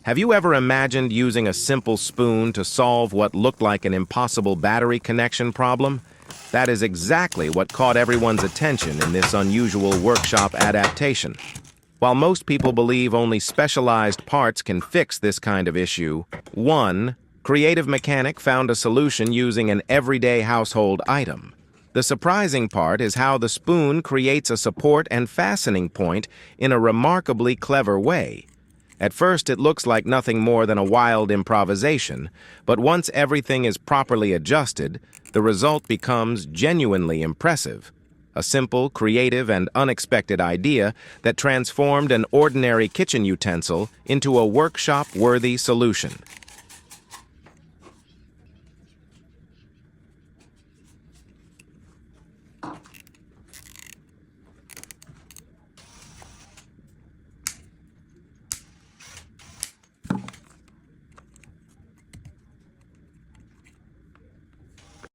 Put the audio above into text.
Have you ever imagined using a simple spoon to solve what looked like an impossible battery connection problem? That is exactly what caught everyone's attention in this unusual workshop adaptation. While most people believe only specialized parts can fix this kind of issue, one creative mechanic found a solution using an everyday household item. The surprising part is how the spoon creates a support and fastening point in a remarkably clever way. At first, it looks like nothing more than a wild improvisation, but once everything is properly adjusted, the result becomes genuinely impressive. A simple, creative, and unexpected idea that transformed an ordinary kitchen utensil into a workshop-worthy solution.